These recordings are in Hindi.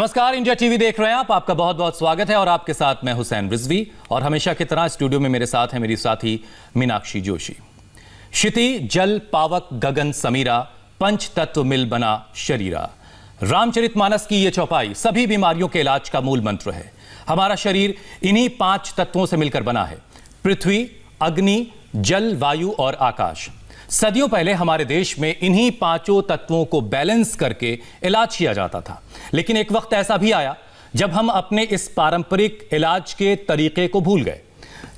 नमस्कार, इंडिया टीवी देख रहे हैं आप। आपका बहुत बहुत स्वागत है और आपके साथ मैं हुसैन रिजवी और हमेशा की तरह स्टूडियो में मेरे साथ है मेरी साथी मीनाक्षी जोशी। क्षिति जल पावक गगन समीरा, पंच तत्व मिल बना शरीरा। रामचरितमानस की यह चौपाई सभी बीमारियों के इलाज का मूल मंत्र है। हमारा शरीर इन्हीं 5 तत्वों से मिलकर बना है: पृथ्वी, अग्नि, जल, वायु और आकाश। सदियों पहले हमारे देश में इन्हीं 5 तत्वों को बैलेंस करके इलाज किया जाता था, लेकिन एक वक्त ऐसा भी आया जब हम अपने इस पारंपरिक इलाज के तरीके को भूल गए,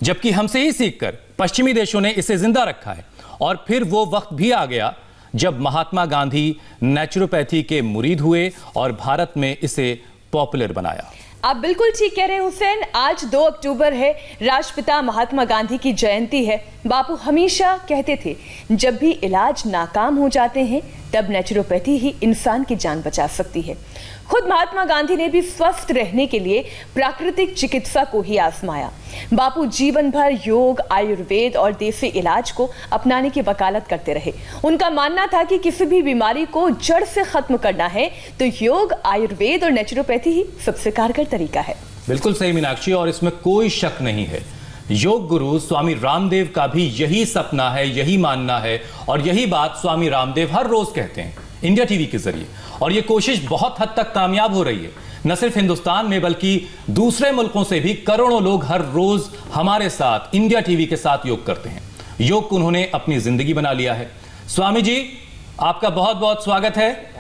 जबकि हमसे ही सीखकर पश्चिमी देशों ने इसे जिंदा रखा है। और फिर वो वक्त भी आ गया जब महात्मा गांधी नेचुरोपैथी के मुरीद हुए और भारत में इसे पॉपुलर बनाया। आप बिल्कुल ठीक कह रहे हैं हुसैन। आज 2 अक्टूबर है, राष्ट्रपिता महात्मा गांधी की जयंती है। बापू हमेशा कहते थे, जब भी इलाज नाकाम हो जाते हैं तब नेचुरोपैथी ही इंसान की जान बचा सकती है। खुद महात्मा गांधी ने भी स्वस्थ रहने के लिए प्राकृतिक चिकित्सा को ही आजमाया। बापू जीवन भर योग, आयुर्वेद और देसी इलाज को अपनाने की वकालत करते रहे। उनका मानना था कि किसी भी बीमारी को जड़ से खत्म करना है तो योग, आयुर्वेद और नेचुरोपैथी ही सबसे कारगर तरीका है। बिल्कुल सही मीनाक्षी, और इसमें कोई शक नहीं है। योग गुरु स्वामी रामदेव का भी यही सपना है, यही मानना है, और यही बात स्वामी रामदेव हर रोज कहते हैं इंडिया टीवी के जरिए। और यह कोशिश बहुत हद तक कामयाब हो रही है, न सिर्फ हिंदुस्तान में बल्कि दूसरे मुल्कों से भी करोड़ों लोग हर रोज हमारे साथ इंडिया टीवी के साथ योग करते हैं। योग को उन्होंने अपनी जिंदगी बना लिया है। स्वामी जी, आपका बहुत बहुत स्वागत है।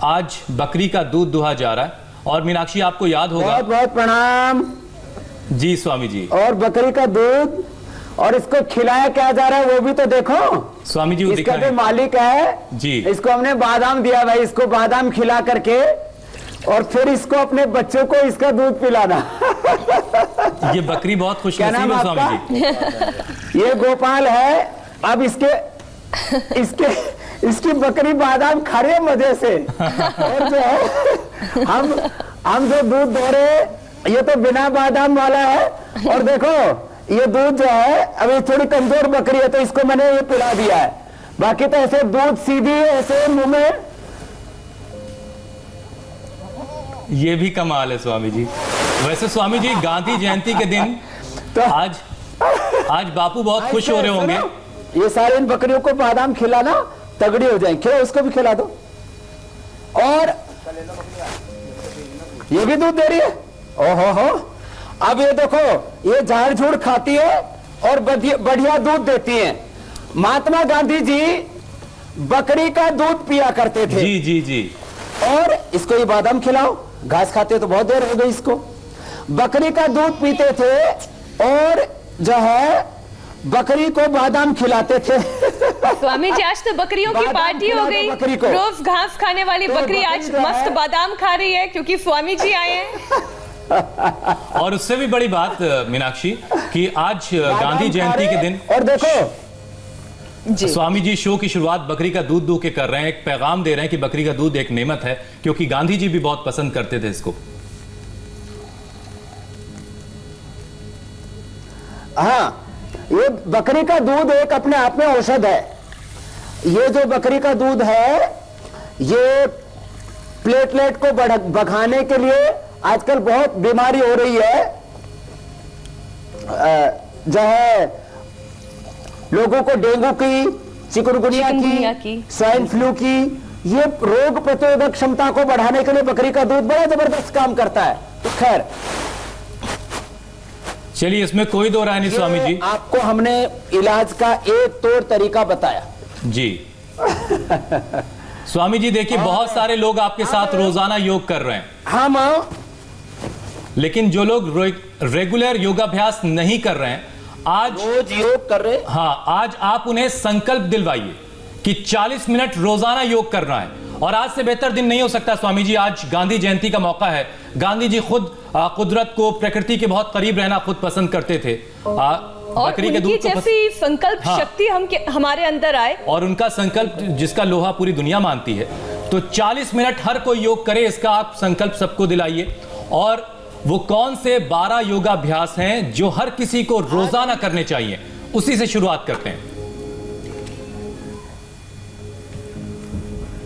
आज बकरी का दूध दुहा जा रहा है और मीनाक्षी आपको याद होगा। बहुत बहुत प्रणाम जी स्वामी जी। और बकरी का दूध और इसको खिलाया क्या जा रहा है वो भी तो देखो स्वामी जी। इसका जो मालिक है जी, इसको हमने बादाम दिया भाई, इसको बादाम खिला करके और फिर इसको अपने बच्चों को इसका दूध पिलाना। ये बकरी बहुत खुशनसीब है स्वामी जी। ये गोपाल है। अब इसकी बकरी बादाम खा रही है मजे से। और जो है हम जो दूध दे रहे, ये तो बिना बादाम वाला है। और देखो ये दूध जो है, अभी थोड़ी कमजोर बकरी है तो इसको मैंने ये पिला दिया है। बाकी तो ऐसे दूध सीधी ऐसे मुंह में। ये भी कमाल है स्वामी जी। वैसे स्वामी जी, गांधी जयंती के दिन तो आज बापू बहुत खुश हो रहे होंगे। ये सारे इन बकरियों को बादाम खिलाना, तगड़ी हो जाएंगे। खिलाओ, उसको भी खिला दो। और ये भी दूध दे रही है। ओहो हो। अब ये देखो, ये झाड़ झूड़ खाती है और बढ़िया दूध देती है। महात्मा गांधी जी बकरी का दूध पिया करते थे। जी जी जी। और इसको ये बादाम खिलाओ, घास खाते तो बहुत देर हो गई इसको। बकरी का दूध पीते थे और जो है बकरी को बादाम खिलाते थे। स्वामी जी, आज तो बकरियों की पार्टी हो गई। रोज घास खाने वाली बकरी आज मस्त बादाम खा रही है क्योंकि स्वामी जी आए हैं। और उससे भी बड़ी बात मीनाक्षी कि आज गांधी जयंती के दिन, और देखो स्वामी जी शो की शुरुआत बकरी का दूध दो के कर रहे हैं। एक पैगाम दे रहे हैं कि बकरी का दूध एक नेमत है, क्योंकि गांधी जी भी बहुत पसंद करते थे इसको। हाँ, ये बकरी का दूध एक अपने आप में औषध है। ये जो बकरी का दूध है, ये प्लेटलेट को बढ़ाने के लिए आजकल बहुत बीमारी हो रही है। जो है लोगों को डेंगू की, चिकनगुनिया की, स्वाइन फ्लू की, ये रोग प्रतिरोधक क्षमता को बढ़ाने के लिए बकरी का दूध बड़ा जबरदस्त काम करता है। तो खैर, चलिए, इसमें कोई दो राय नहीं स्वामी जी। आपको हमने इलाज का एक तौर तरीका बताया जी। स्वामी जी देखिए, बहुत सारे लोग आपके साथ रोजाना योग कर रहे हैं। हम लेकिन जो लोग रेगुलर योगाभ्यास नहीं कर रहे हैं, आज रोज योग कर रहे हैं। हाँ, आज आप उन्हें संकल्प दिलवाइए कि 40 मिनट रोजाना योग करना है। और आज से बेहतर दिन नहीं हो सकता स्वामी जी। आज गांधी जयंती का मौका है। गांधी जी खुद कुदरत को, प्रकृति के बहुत करीब रहना खुद पसंद करते थे। बकरी के दूध जैसी संकल्प शक्ति हमारे अंदर आए, और उनका संकल्प जिसका लोहा पूरी दुनिया मानती है। तो 40 मिनट हर कोई योग करे, इसका आप संकल्प सबको दिलाइए। और वो कौन से 12 योगाभ्यास हैं जो हर किसी को रोजाना करने चाहिए, उसी से शुरुआत करते हैं।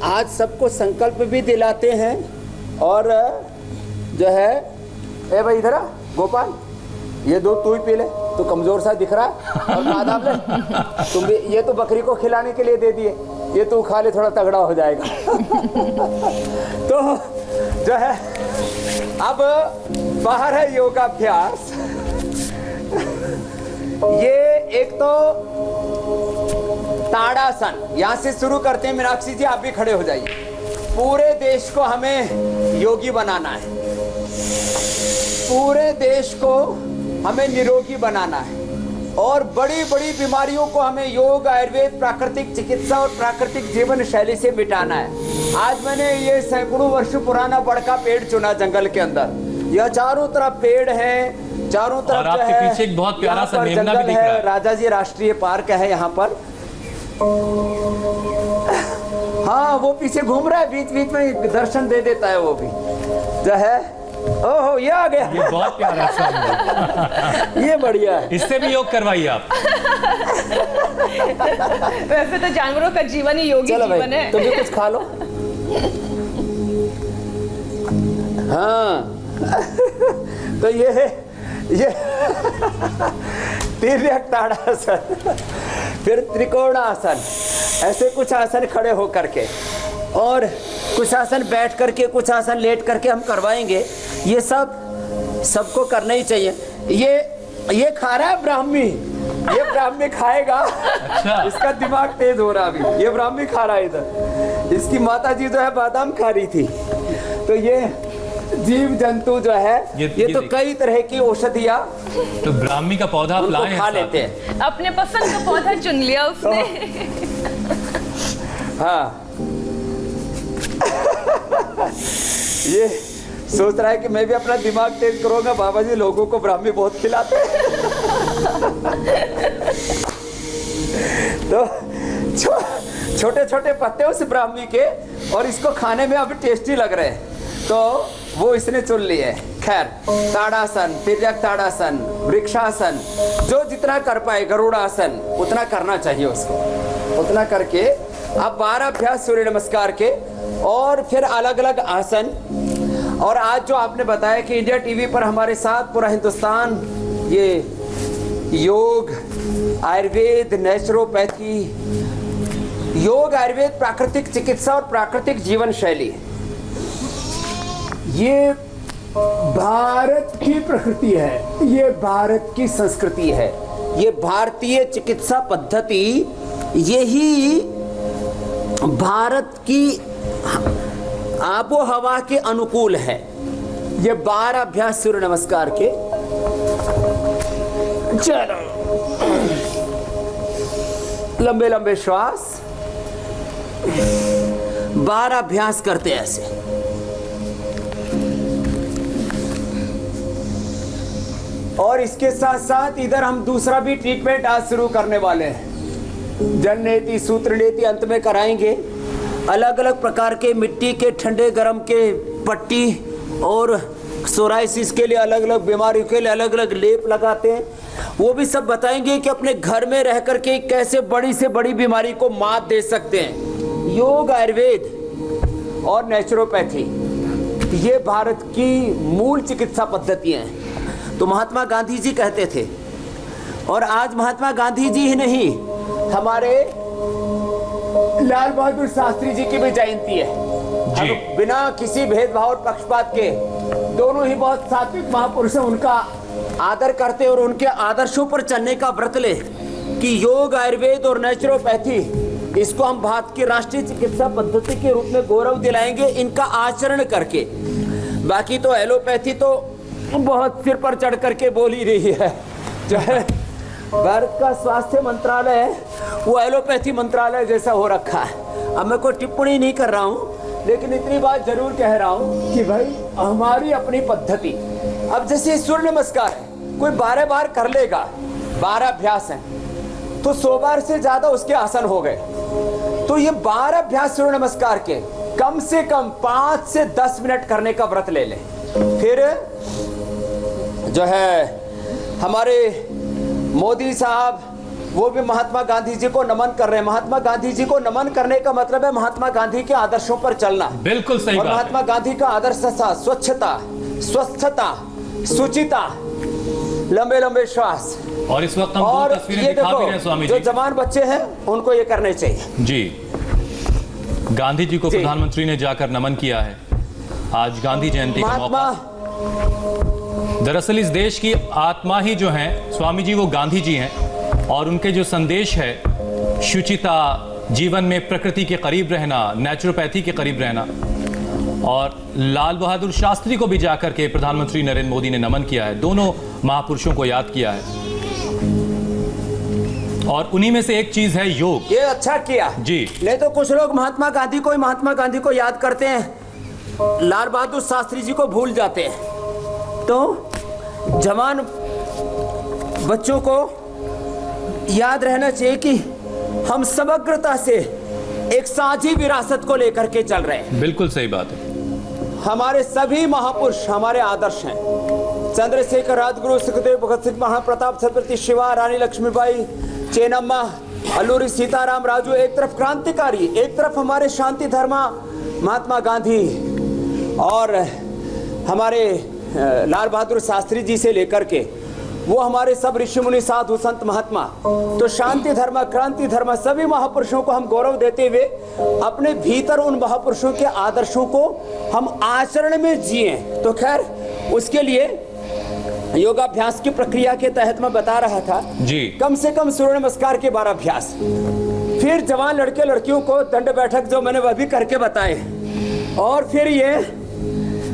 आज सबको संकल्प भी दिलाते हैं और जो है, ए भाई इधर आ गोपाल, ये दूध तू ही पी ले, तू कमजोर सा दिख रहा है, और बादाम ले तुम भी, ये तो बकरी को खिलाने के लिए दे दिए, ये तू खा ले, थोड़ा तगड़ा हो जाएगा। तो जो है अब बाहर है योगाभ्यास। ये एक तो ताड़ासन, यहां से शुरू करते हैं। मीनाक्षी जी आप भी खड़े हो जाइए। पूरे देश को हमें योगी बनाना है, पूरे देश को हमें निरोगी बनाना है, और बड़ी बड़ी बीमारियों को हमें योग, आयुर्वेद, प्राकृतिक चिकित्सा और प्राकृतिक जीवन शैली से मिटाना है। आज मैंने ये सैकड़ों वर्ष पुराना बड़का पेड़ चुना जंगल के अंदर। यह चारों तरफ पेड़ है, चारों तरफ जो आपके है, पीछे एक बहुत प्यारा सा मेमना भी जंगल दिख रहा है, है। राजा जी राष्ट्रीय पार्क है यहाँ पर। हाँ वो पीछे घूम रहा है, बीच बीच में दर्शन दे देता है वो भी जो है। ओहो ये आ गया, ये बहुत प्यारा सा ये बढ़िया है। इससे भी योग करवाइए आप। वैसे तो जानवरों का जीवन ही योगी चलो जीवन भाई है। तुम भी कुछ खा लो। हाँ तो ये तिर्यक ताड़ासन, फिर त्रिकोणासन, ऐसे कुछ आसन खड़े होकर के, और कुछ आसन बैठ करके, कुछ आसन लेट करके हम करवाएंगे। ये सब सबको करना ही चाहिए। ये खा रहा है ब्राह्मी, ये ब्राह्मी खाएगा। अच्छा। इसका दिमाग तेज हो रहा अभी, ये ब्राह्मी खा रहा है इधर। इसकी माता जी जो है बादाम खा रही थी। तो ये जीव जंतु जो है ये तो कई तरह की औषधियाँ तो ब्राह्मी का पौधा आप उनको लाए खा हैं लेते हैं। अपने पसंद का पौधा चुन लिया उसने। हाँ ये सोच रहा है कि मैं भी अपना दिमाग तेज करूंगा। बाबा जी लोगों को ब्राह्मी बहुत खिलाते हैं। तो छोटे छोटे पत्ते उस ब्राह्मी के, और इसको खाने में अभी टेस्टी लग रहे हैं, तो वो इसने चुन लिए। खैर ताड़ासन, तिर्यक ताड़ासन, वृक्षासन, जो जितना कर पाए, गरुड़ासन उतना करना चाहिए उसको। उतना करके अब 12 अभ्यास सूर्य नमस्कार के, और फिर अलग अलग आसन। और आज जो आपने बताया कि इंडिया टीवी पर हमारे साथ पूरा हिंदुस्तान ये योग, आयुर्वेद, नेचुरोपैथी, योग, आयुर्वेद, प्राकृतिक चिकित्सा और प्राकृतिक जीवन शैली, ये भारत की प्रकृति है, ये भारत की संस्कृति है, ये भारतीय चिकित्सा पद्धति, यही भारत की आबो हवा के अनुकूल है। ये 12 अभ्यास सूर्य नमस्कार के। चलो लंबे लंबे श्वास, 12 अभ्यास करते ऐसे। और इसके साथ साथ इधर हम दूसरा भी ट्रीटमेंट आज शुरू करने वाले हैं। जल नेति, सूत्र नेति अंत में कराएंगे। अलग अलग प्रकार के मिट्टी के, ठंडे गरम के पट्टी, और सोराइसिस के लिए अलग अलग बीमारियों के लिए अलग अलग लेप लगाते हैं। वो भी सब बताएंगे कि अपने घर में रह करके कैसे बड़ी से बड़ी बीमारी को मात दे सकते हैं। योग, आयुर्वेद और नेचुरोपैथी, ये भारत की मूल चिकित्सा पद्धतियाँ हैं। तो महात्मा गांधी जी कहते थे, और आज महात्मा गांधी जी ही नहीं, हमारे लाल बहादुर शास्त्री जी की भी जयंती है। हम बिना किसी भेदभाव और पक्षपात के, दोनों ही बहुत सात्विक महापुरुष हैं, उनका आदर करते और उनके आदर्शों पर चलने का व्रत ले कि योग, आयुर्वेद और नेचुरोपैथी, इसको हम भारत की राष्ट्रीय चिकित्सा पद्धति के रूप में गौरव दिलाएंगे इनका आचरण करके। बाकी तो एलोपैथी तो बहुत सिर पर चढ़ करके बोल ही रही है। जो है भारत का स्वास्थ्य मंत्रालय है, वो एलोपैथी मंत्रालय जैसा हो रखा है। अब मैं कोई टिप्पणी नहीं कर रहा हूँ, लेकिन इतनी बात जरूर कह रहा हूँ कि भाई हमारी अपनी पद्धति। अब जैसे सूर्य नमस्कार है, कोई 12 बार कर लेगा, 12 अभ्यास हैं, तो 100 बार से ज्यादा उसके आसन हो गए। तो ये 12 अभ्यास सूर्य नमस्कार के कम से कम 5 से 10 मिनट करने का व्रत ले लें। फिर जो है हमारे मोदी साहब वो भी महात्मा गांधी जी को नमन कर रहे हैं। महात्मा गांधी जी को नमन करने का मतलब है महात्मा गांधी के आदर्शों पर चलना। बिल्कुल सही और बात है। महात्मा गांधी का आदर्श था स्वच्छता, स्वस्थता, शुचिता, लंबे लंबे श्वास। और इस वक्त हम और दो तस्वीरें ये दिखा भी रहे हैं देखो, स्वामी जो जी। जवान बच्चे हैं उनको ये करने चाहिए। जी, गांधी जी को प्रधानमंत्री ने जाकर नमन किया है। आज गांधी जयंती का महात्मा मौका। दरअसल इस देश की आत्मा ही जो है स्वामी जी वो गांधी जी हैं, और उनके जो संदेश है शुचिता, जीवन में प्रकृति के करीब रहना, नेचुरोपैथी के करीब रहना, और लाल बहादुर शास्त्री को भी जाकर के प्रधानमंत्री नरेंद्र मोदी ने नमन किया है। दोनों महापुरुषों को याद किया है, और उन्हीं में से एक चीज है योग। ये अच्छा किया जी। नहीं तो कुछ लोग महात्मा गांधी को याद करते हैं, लाल बहादुर शास्त्री जी को भूल जाते हैं। तो जवान बच्चों को याद रहना चाहिए कि हम समग्रता से एक साझी विरासत को लेकर के चल रहे हैं। बिल्कुल सही बात है। हमारे सभी महापुरुष हमारे आदर्श हैं। चंद्रशेखर, राजगुरु, सुखदेव, भगत सिंह, महाप्रताप, छत्रपति शिवा, रानी लक्ष्मीबाई, चेन्नम्मा, अल्लूरी सीताराम राजू, एक तरफ क्रांतिकारी, एक तरफ हमारे शांति धर्मा महात्मा गांधी, और हमारे लाल बहादुर शास्त्री जी से लेकर के वो हमारे सब ऋषि मुनि, साधु संत, महात्मा। तो शांति धर्म, क्रांति धर्म, सभी महापुरुषों को हम गौरव देते हुए अपने भीतर उन महापुरुषों के आदर्शों को हम आचरण में जिए। तो खैर उसके लिए योगाभ्यास की प्रक्रिया के तहत मैं बता रहा था जी। कम से कम सूर्य नमस्कार के 12 अभ्यास, फिर जवान लड़के लड़कियों को दंड बैठक जो मैंने वह भी करके बताए, और फिर ये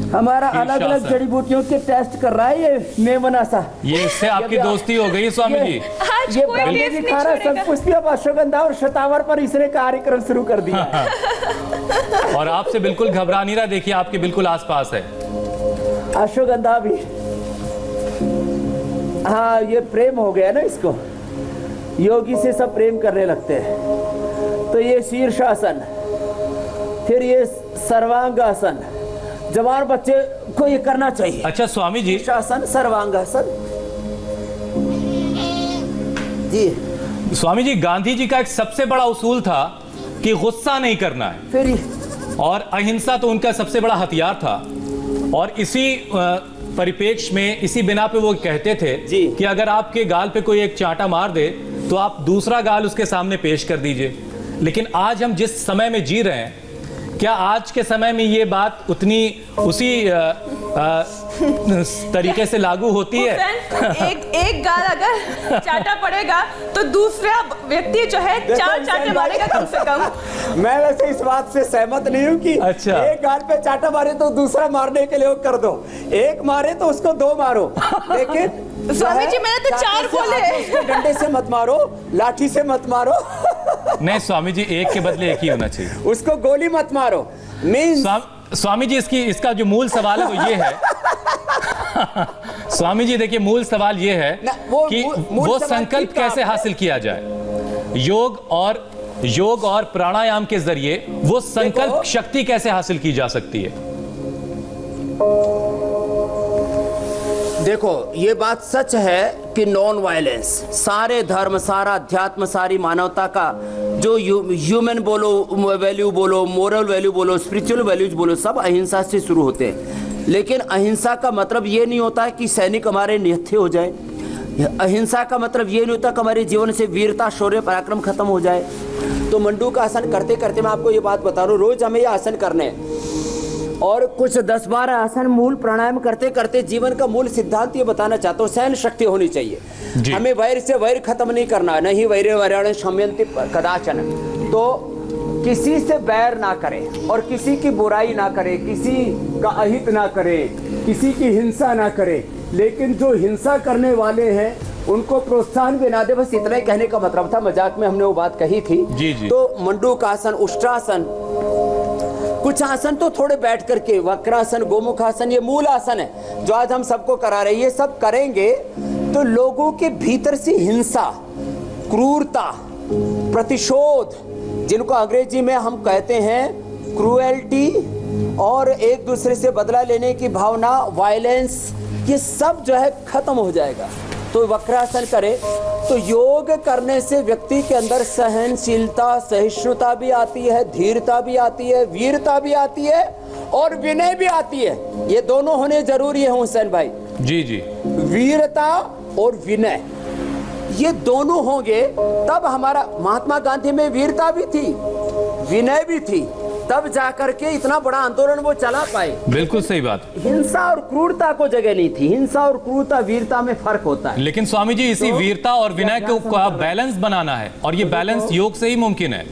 हमारा अलग अलग जड़ी बूटियों के टेस्ट कर रहा है ये मेमनासा। ये इससे आपकी दोस्ती हो गई स्वामी जी। आज ये कोई ब्रह्म टेस्ट जी नहीं खा रहा छोड़ेगा। सब कुछ, अब अश्वगंधा और शतावर पर इसने कार्यक्रम शुरू कर दिया है। और आपसे बिल्कुल घबरा नहीं रहा, देखिए आपके बिल्कुल आसपास है। अश्वगंधा भी, हाँ ये प्रेम हो गया ना इसको, योगी से सब प्रेम करने लगते हैं। तो ये शीर्षासन, फिर ये सर्वांगासन, जवान बच्चे को ये करना चाहिए। अच्छा स्वामी जी, शीर्षासन, सर्वांगासन। जी स्वामी जी गांधी जी का एक सबसे बड़ा उसूल था कि गुस्सा नहीं करना है, फिर और अहिंसा तो उनका सबसे बड़ा हथियार था। और इसी परिप्रेक्ष्य में, इसी बिना पे वो कहते थे जी। कि अगर आपके गाल पे कोई एक चांटा मार दे तो आप दूसरा गाल उसके सामने पेश कर दीजिए। लेकिन आज हम जिस समय में जी रहे हैं, क्या आज के समय में ये बात उतनी उसी तरीके से लागू होती है? एक गाल अगर चाटा पड़ेगा तो दूसरा व्यक्ति जो है 4 चाटे मारेगा कम से कम। मैं वैसे इस बात से सहमत नहीं हूँ कि अच्छा। एक गाल पे चाटा मारे तो दूसरा मारने के लिए वो कर दो, एक मारे तो उसको 2 मारो। लेकिन स्वामी जी मैंने तो 4 बोले। डंडे से मत मारो, लाठी से मत मारो। नहीं स्वामी जी, एक के बदले एक ही होना चाहिए। उसको गोली मत मारो। मीन्स स्वामी जी इसका जो मूल सवाल है वो ये है स्वामी जी देखिए, मूल सवाल ये है कि वो संकल्प कैसे हासिल किया जाए। योग और प्राणायाम के जरिए वो संकल्प शक्ति कैसे हासिल की जा सकती है। देखो ये बात सच है कि नॉन वायलेंस, सारे धर्म, सारा अध्यात्म, सारी मानवता का जो ह्यूमन बोलो, वैल्यू बोलो, मोरल वैल्यू बोलो, स्पिरिचुअल वैल्यूज बोलो, सब अहिंसा से शुरू होते हैं। लेकिन अहिंसा का मतलब ये नहीं होता है कि सैनिक हमारे निहत्थे हो जाए। अहिंसा का मतलब ये नहीं होता कि हमारे जीवन से वीरता, शौर्य, पराक्रम खत्म हो जाए। तो मंडू का आसन करते करते मैं आपको ये बात बता रहा हूँ, रोज हमें ये आसन करने हैं, और कुछ 10-12 आसन मूल प्राणायाम करते करते जीवन का मूल सिद्धांत ये बताना चाहता हूँ, सहन शक्ति होनी चाहिए। हमें वैर से वैर खत्म नहीं करना, नहीं वैरे वैराण शम्यन्ति कदाचन। तो किसी से बैर ना करें और किसी की बुराई ना करें, किसी का अहित ना करें, किसी की हिंसा ना करें। लेकिन जो हिंसा करने वाले हैं उनको प्रोत्साहन भी ना दे, बस इतना ही कहने का मतलब था। मजाक में हमने वो बात कही थी। जी जी। तो मंडूक आसन, उष्ट्रासन, कुछ आसन तो थोड़े बैठ करके, वक्रासन, गोमुखासन, ये मूल आसन है जो आज हम सबको करा रहे हैं। ये सब करेंगे तो लोगों के भीतर से हिंसा, क्रूरता, प्रतिशोध, जिनको अंग्रेजी में हम कहते हैं क्रूएल्टी, और एक दूसरे से बदला लेने की भावना, वायलेंस, ये सब जो है खत्म हो जाएगा। तो वक्रासन करे। तो योग करने से व्यक्ति के अंदर सहनशीलता, सहिष्णुता भी आती है, धीरता भी आती है, वीरता भी आती है और विनय भी आती है। ये दोनों होने जरूरी है हुसैन भाई। जी जी। वीरता और विनय ये दोनों होंगे तब हमारा, महात्मा गांधी में वीरता भी थी, विनय भी थी, तब जाकर के इतना बड़ा आंदोलन वो चला पाए। बिल्कुल सही बात। हिंसा और क्रूरता को जगह नहीं थी। हिंसा और क्रूरता, वीरता में फर्क होता है। लेकिन स्वामी जी इसी तो वीरता और विनय को का बैलेंस बनाना है और ये बैलेंस योग से ही मुमकिन है।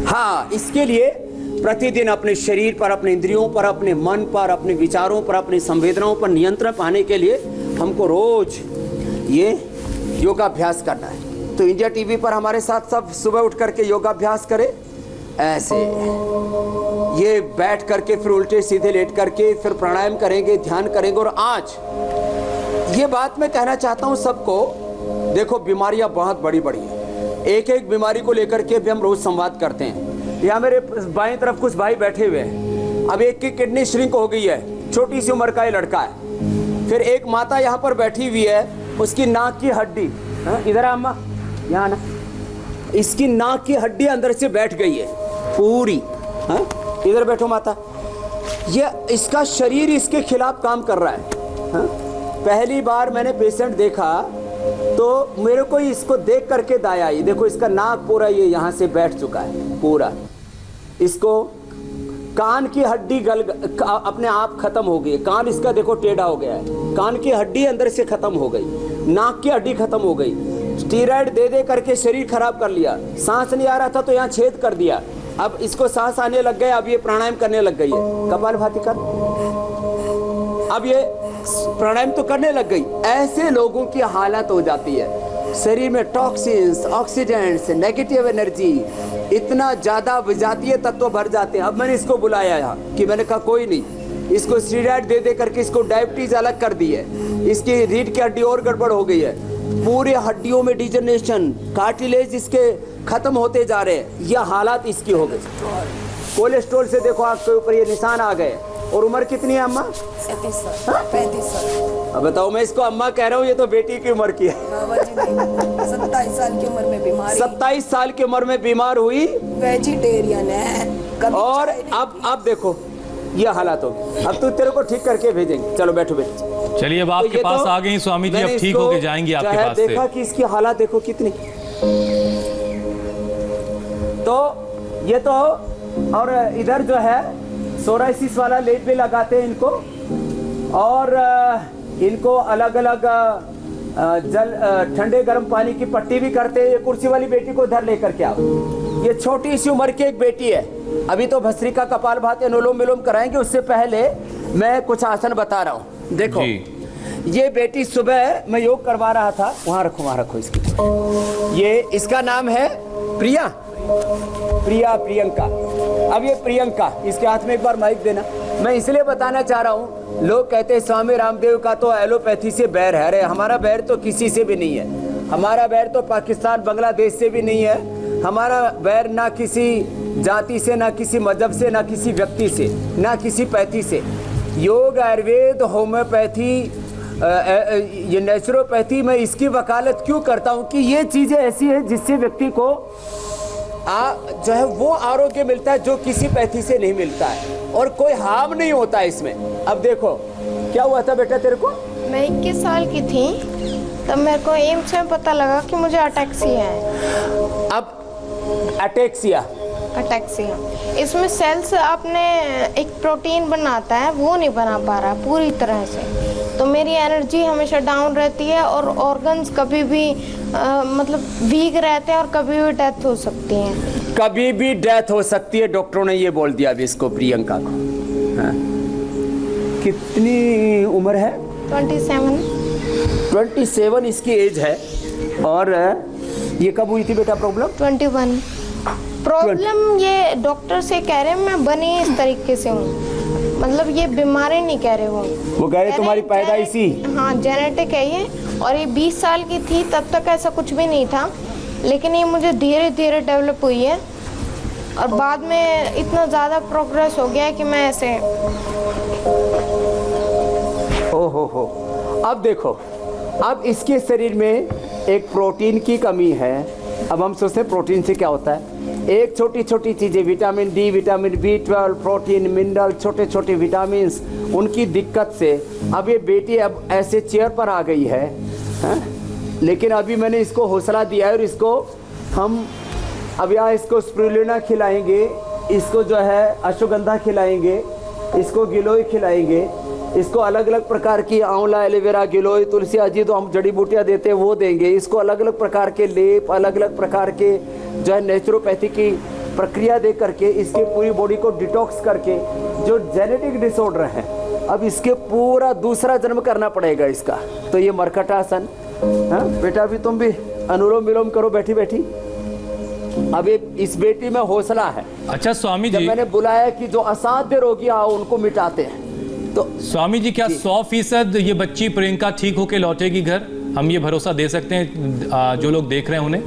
हाँ, इसके लिए प्रतिदिन अपने शरीर पर, अपने इंद्रियों पर, अपने मन पर, अपने विचारों पर, अपनी संवेदनाओं पर नियंत्रण पाने के लिए हमको रोज ये योगाभ्यास करना है। तो इंडिया टीवी पर हमारे साथ सब सुबह उठ करके योगाभ्यास करें। ऐसे ये बैठ करके फिर उल्टे सीधे लेट करके फिर प्राणायाम करेंगे, ध्यान करेंगे। और आज ये बात मैं कहना चाहता हूँ सबको, देखो बीमारियां बहुत बड़ी बड़ी हैं। एक एक बीमारी को लेकर के भी हम रोज संवाद करते हैं। यहाँ मेरे बाएं तरफ कुछ भाई बैठे हुए हैं। अब एक की किडनी श्रिंक हो गई है, छोटी सी उम्र का ये लड़का है। फिर एक माता यहाँ पर बैठी हुई है, उसकी नाक की हड्डी, इधर अम्मा, यहाँ ना, इसकी नाक की हड्डी अंदर से बैठ गई है पूरी। इधर बैठो माता। ये इसका शरीर इसके खिलाफ काम कर रहा है। पहली बार मैंने पेशेंट देखा तो मेरे को इसको देख करके दया आई। देखो इसका नाक पूरा ये यहाँ से बैठ चुका है पूरा। इसको कान की हड्डी अपने आप खत्म हो गई। कान इसका देखो टेढ़ा हो गया है, कान की हड्डी अंदर से खत्म हो गई, नाक की हड्डी खत्म हो गई। स्टीरॉइड दे दे करके शरीर खराब कर लिया। सांस नहीं आ रहा था तो यहाँ छेद कर दिया, अब इसको सांस आने लग गए। अब ये प्राणायाम करने लग गई है, कपालभाति कर, अब ये प्राणायाम तो करने लग गई। ऐसे लोगों की हालत हो जाती है, शरीर में टॉक्सिन्स, ऑक्सीडेंट्स, नेगेटिव एनर्जी, इतना ज्यादा विजातीय तत्व भर जाते हैं। अब मैंने इसको बुलाया यहाँ कि मैंने कहा कोई नहीं, इसको स्टीरॉइड दे दे करके इसको डायबिटीज अलग कर दी है, इसकी रीढ़ की हड्डी और गड़बड़ हो गई है, पूरे हड्डियों में डिजनरेशन, कार्टिलेज इसके खत्म होते जा रहे हैं। यह हालात इसकी हो गई। कोलेस्ट्रॉल से देखो आपके ऊपर ये निशान आ गए। और उम्र कितनी है अम्मा? 35 साल। अब बताओ, मैं इसको अम्मा कह रहा हूँ, ये तो बेटी की उम्र की है। 27 साल की उम्र में बीमार, 27 साल की उम्र में बीमार हुई, वेजिटेरियन है। और अब देखो ये हालात हो गए। अब तो तेरे को ठीक करके भेजेंगे। चलो बैठो बेटे। चलिए अब आपके पास आ गई स्वामी जी, अब ठीक होके जाएंगी आपके पास से। देखा कि इसकी हालत देखो कितनी। तो ये तो, और इधर जो है सोराइसिस वाला लेप भी लगाते हैं इनको, और इनको अलग अलग जल ठंडे गर्म पानी की पट्टी भी करते हैं। ये कुर्सी वाली बेटी को इधर लेकर के आओ। ये छोटी सी उम्र की एक बेटी है। अभी तो भस्त्रिका, कपालभाति, अनुलोम विलोम कराएंगे, उससे पहले मैं कुछ आसन बता रहा हूँ। देखो ये बेटी, सुबह मैं योग करवा रहा था, वहां रखो इसकी। ये इसका नाम है प्रियंका। अब ये प्रियंका, इसके हाथ में एक बार माइक देना। मैं इसलिए बताना चाह रहा हूँ, लोग कहते हैं स्वामी रामदेव का तो एलोपैथी से बैर है। अरे हमारा बैर तो किसी से भी नहीं है। हमारा बैर तो पाकिस्तान, बांग्लादेश से भी नहीं है। हमारा बैर ना किसी जाति से, ना किसी मजहब से, ना किसी व्यक्ति से, ना किसी पैथी से। योग, आयुर्वेद, होम्योपैथी, ये नेचुरोपैथी, मैं इसकी वकालत क्यों करता हूँ कि ये चीजें ऐसी है जिससे व्यक्ति को जो है वो आरोग्य मिलता है जो किसी पैथी से नहीं मिलता है, और कोई हार्म नहीं होता है इसमें। अब देखो क्या हुआ था बेटा तेरे को? मैं 21 साल की थी तब मेरे को एम्स में पता लगा कि मुझे अटैक्सिया है। अब अटैक्सिया, इसमें सेल्स आपने एक प्रोटीन बनाता है, वो नहीं बना पा रहा पूरी तरह से। तो मेरी एनर्जी हमेशा डाउन रहती है और ऑर्गन्स कभी भी मतलब वीक रहते हैं और कभी भी डेथ हो सकती है। कभी भी डेथ हो सकती है, डॉक्टरों ने ये बोल दिया अभी इसको, प्रियंका को। हाँ। कितनी उम्र है? 27 इसकी एज है। और ये कब हुई थी बेटा प्रॉब्लम? 21। प्रॉब्लम ये डॉक्टर से कह रहे हैं मैं बनी इस तरीके से हूँ, मतलब ये बीमारी नहीं कह रहे वो कह रहे तुम्हारी पैदाइशी। हाँ, जेनेटिक है ये। और ये 20 साल की थी तब तक ऐसा कुछ भी नहीं था, लेकिन ये मुझे धीरे धीरे डेवलप हुई है और बाद में इतना ज़्यादा प्रोग्रेस हो गया है कि मैं ऐसे हो। अब देखो, अब इसके शरीर में एक प्रोटीन की कमी है। अब हम सोचते हैं प्रोटीन से क्या होता है। एक छोटी छोटी चीज़ें, vitamin D, vitamin B12, protein, mineral, छोटे छोटे विटामिन, उनकी दिक्कत से अब ये बेटी अब ऐसे चेयर पर आ गई है, लेकिन अभी मैंने इसको हौसला दिया है और इसको हम अब यहाँ इसको स्पिरुलिना खिलाएंगे, इसको जो है अश्वगंधा खिलाएंगे, इसको गिलोय खिलाएंगे, इसको अलग अलग प्रकार की आंवला, एलोवेरा, गिलोय, तुलसी आदि जो हम जड़ी बूटियाँ देते हैं वो देंगे। इसको अलग अलग प्रकार के लेप, अलग अलग प्रकार के जो है नेचुरोपैथी की प्रक्रिया दे करके इसके पूरी बॉडी को डिटॉक्स करके जो जेनेटिक डिसऑर्डर है अब इसके पूरा दूसरा जन्म करना पड़ेगा इसका। तो ये मरकटासन, बेटा अभी तुम भी अनुलोम विलोम करो बैठी बैठी। अब इस बेटी में हौसला है। अच्छा स्वामी जब जी, मैंने बुलाया कि जो असाध्य रोगी आओ उनको मिटाते हैं, तो स्वामी जी क्या 100% ये बच्ची प्रियंका ठीक होके लौटेगी घर? हम ये भरोसा दे सकते हैं जो लोग देख रहे हैं उन्हें?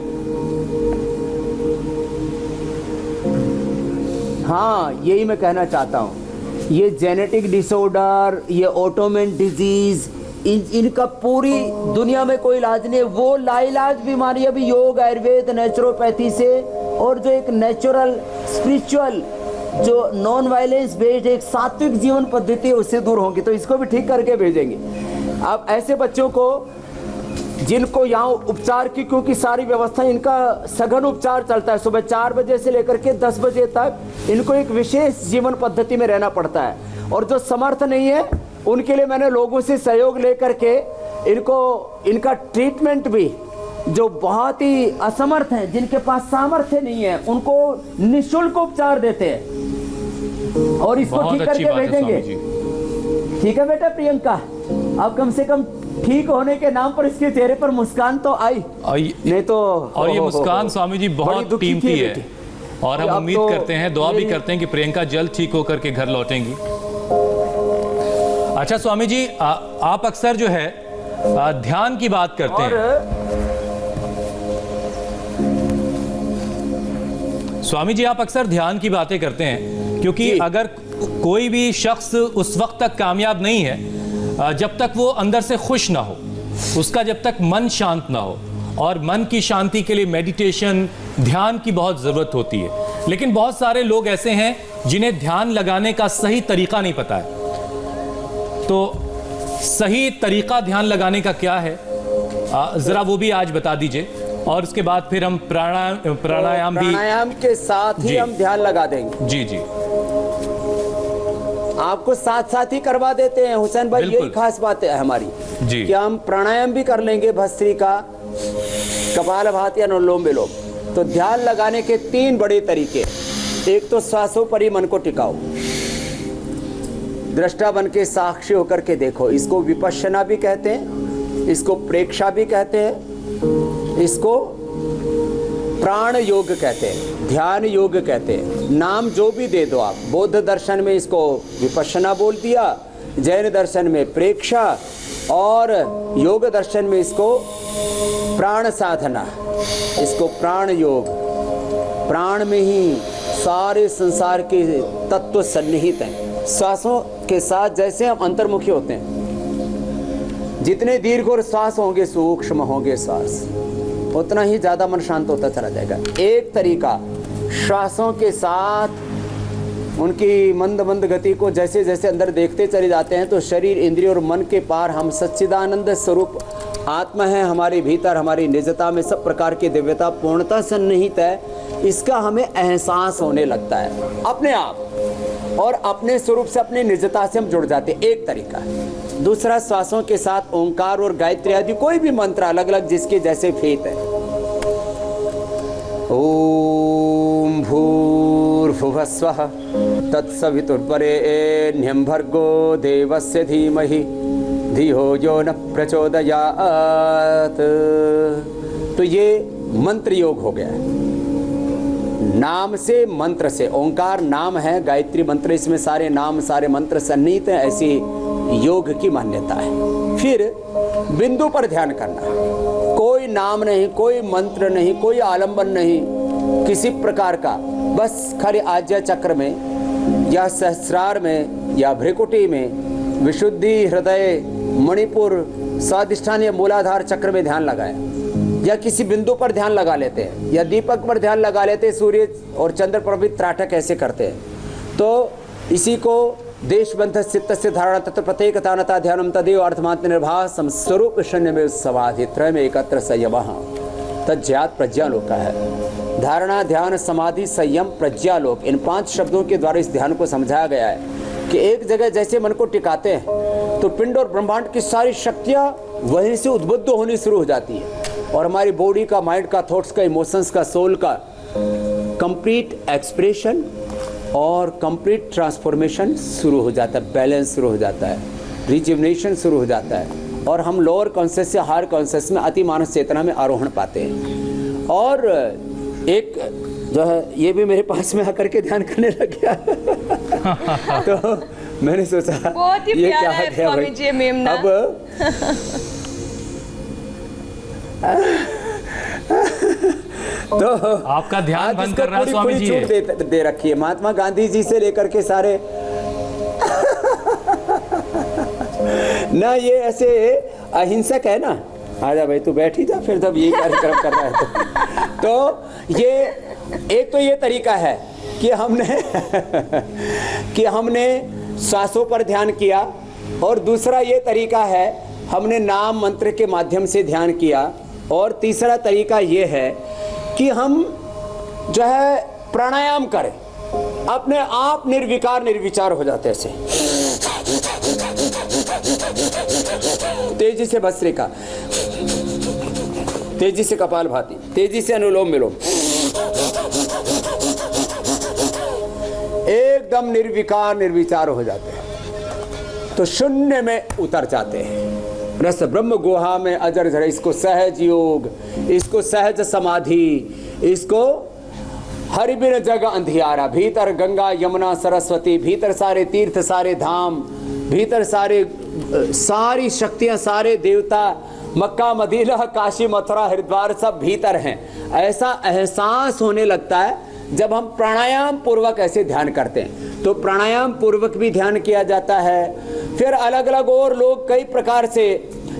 हाँ, यही मैं कहना चाहता हूँ। ये जेनेटिक डिसऑर्डर, ये ऑटोमेन डिजीज, इनका पूरी दुनिया में कोई इलाज नहीं है। वो लाइलाज बीमारी अभी योग, आयुर्वेद, नेचुरोपैथी से और जो एक नेचुरल स्पिरिचुअल जो नॉन वायलेंस बेस्ड एक सात्विक जीवन पद्धति है उससे दूर होंगी। तो इसको भी ठीक करके भेजेंगे। अब ऐसे बच्चों को जिनको यहाँ उपचार की, क्योंकि सारी व्यवस्था इनका सघन उपचार चलता है, सुबह 4 बजे से लेकर के 10 बजे तक इनको एक विशेष जीवन पद्धति में रहना पड़ता है। और जो समर्थ नहीं है उनके लिए मैंने लोगों से सहयोग लेकर के इनका ट्रीटमेंट भी, जो बहुत ही असमर्थ हैं, जिनके पास सामर्थ्य नहीं है, उनको निःशुल्क उपचार देते हैं और इसको ठीक करके भेजेंगे। ठीक है बेटा प्रियंका, अब कम से कम ठीक होने के नाम पर इसके चेहरे पर मुस्कान तो आई, नहीं तो। और ये मुस्कान स्वामी जी बहुत कीमती है और हम उम्मीद करते हैं, दुआ भी करते हैं कि प्रियंका जल्द ठीक होकर के घर लौटेंगी। अच्छा स्वामी जी, आप अक्सर जो है ध्यान की बात करते हैं। स्वामी जी आप अक्सर ध्यान की बातें करते हैं, क्योंकि अगर कोई भी शख्स उस वक्त तक कामयाब नहीं है जब तक वो अंदर से खुश ना हो, उसका जब तक मन शांत ना हो। और मन की शांति के लिए मेडिटेशन, ध्यान की बहुत ज़रूरत होती है। लेकिन बहुत सारे लोग ऐसे हैं जिन्हें ध्यान लगाने का सही तरीका नहीं पता है। तो सही तरीका ध्यान लगाने का क्या है, ज़रा वो भी आज बता दीजिए। और उसके बाद फिर हम प्राणायाम के साथ ही हम ध्यान लगा देंगे। जी जी, आपको साथ साथ ही करवा देते हैं हुसैन भाई, यही खास बात है हमारी जी कि हम प्राणायाम भी कर लेंगे, भस्त्रिका, कपालभाति, अनुलोम विलोम। तो ध्यान लगाने के 3 बड़े तरीके। एक तो श्वासों पर ही मन को टिकाओ, दृष्टा बन के साक्षी होकर के देखो। इसको विपश्यना भी कहते हैं, इसको प्रेक्षा भी कहते हैं, इसको प्राण योग कहते हैं, ध्यान योग कहते हैं। नाम जो भी दे दो आप। बौद्ध दर्शन में इसको विपश्यना बोल दिया, जैन दर्शन में प्रेक्षा, और योग दर्शन में इसको प्राण साधना, इसको प्राण योग। प्राण में ही सारे संसार के तत्व सन्निहित हैं। श्वासों के साथ जैसे हम अंतर्मुखी होते हैं, जितने दीर्घ और श्वास होंगे, सूक्ष्म होंगे श्वास, उतना ही ज़्यादा मन शांत होता चला जाएगा। एक तरीका, श्वासों के साथ उनकी मंद मंद गति को जैसे जैसे अंदर देखते चले जाते हैं, तो शरीर, इंद्रिय और मन के पार हम सच्चिदानंद स्वरूप आत्मा है। हमारे भीतर, हमारी निजता में सब प्रकार की दिव्यता पूर्णता सन्निहित है। इसका हमें एहसास होने लगता है अपने आप, और अपने स्वरूप से, अपनी निजता से हम जुड़ जाते हैं। एक तरीका। दूसरा, श्वासों के साथ ओंकार और गायत्री आदि कोई भी मंत्र अलग अलग जिसके जैसे फेत है। ओम भूर्भुवस्वः तत्सवितुर्वरेण्यं भर्गो देवस्य धीमहि धियो यो न प्रचोदयात्। तो ये मंत्र योग हो गया है। नाम से, मंत्र से। ओंकार नाम है, गायत्री मंत्र, इसमें सारे नाम, सारे मंत्र सन्निहित हैं। ऐसी योग की मान्यता है। फिर बिंदु पर ध्यान करना, कोई नाम नहीं, कोई मंत्र नहीं, कोई आलंबन नहीं किसी प्रकार का, बस खाली आज्ञा चक्र में या सहस्रार में या भ्रिकुटी में विशुद्धि हृदय मणिपुर, स्वादिष्ठान या मूलाधार चक्र में ध्यान लगाएं, या किसी बिंदु पर ध्यान लगा लेते हैं, या दीपक पर ध्यान लगा लेते हैं, सूर्य और चंद्र पर भी त्राटक ऐसे करते हैं। तो इसी को देशबंध चित्तस्य धारणा तत्व प्रत्येक तानता ध्यानम तदेव अर्थमात्र निर्भासम स्वरूप शून्य में समाधि त्रय में एकत्र संयमः तज्ज्ञात प्रज्ञालोक है। धारणा, ध्यान, समाधि, संयम, प्रज्ञालोक, इन 5 शब्दों के द्वारा इस ध्यान को समझाया गया है कि एक जगह जैसे मन को टिकाते हैं तो पिंड और ब्रह्मांड की सारी शक्तियाँ वहीं से उद्बुद्ध होनी शुरू हो जाती है और हमारी बॉडी का, माइंड का, थॉट्स का, इमोशंस का, सोल का कंप्लीट एक्सप्रेशन और कंप्लीट ट्रांसफॉर्मेशन शुरू हो जाता है, बैलेंस शुरू हो जाता है, रिजुविनेशन शुरू हो जाता है और हम लोअर कॉन्शियस से हायर कॉन्शियस में अति मानस चेतना में आरोहण पाते हैं। और एक जो है ये भी मेरे पास में आकर के ध्यान करने लग गया तो मैंने सोचा बहुत ही ये प्यारा क्या है गया स्वामी भाई? जी मेमना। अब तो आपका ध्यान आज भंग इसको कर रहा है पूरी स्वामी पूरी जी ये। छूट दे रखी है महात्मा गांधी जी से लेकर के सारे ना, ये ऐसे अहिंसक है ना। आजा भाई तू बैठ ही जा, फिर जब ये कार्यक्रम कर रहा है तो ये एक तो ये तरीका है कि हमने सांसों पर ध्यान किया और दूसरा ये तरीका है हमने नाम मंत्र के माध्यम से ध्यान किया और तीसरा तरीका ये है कि हम जो है प्राणायाम करें, अपने आप निर्विकार निर्विचार हो जाते ऐसे तेजी से भस्त्रिका, तेजी से कपालभाति, तेजी से अनुलोम विलोम, एकदम निर्विकार निर्विचार हो जाते हैं तो शून्य में उतर जाते हैं। रस ब्रह्म गुहा में अजर जर, इसको सहज योग, इसको सहज समाधि, इसको हरि बिन जग अंधियारा। भीतर गंगा यमुना सरस्वती, भीतर सारे तीर्थ, सारे धाम, भीतर सारी शक्तियां, सारे देवता, मक्का मदीना काशी मथुरा हरिद्वार सब भीतर हैं। ऐसा एहसास होने लगता है जब हम प्राणायाम पूर्वक ऐसे ध्यान करते हैं। तो प्राणायाम पूर्वक भी ध्यान किया जाता है। फिर अलग अलग और लोग कई प्रकार से,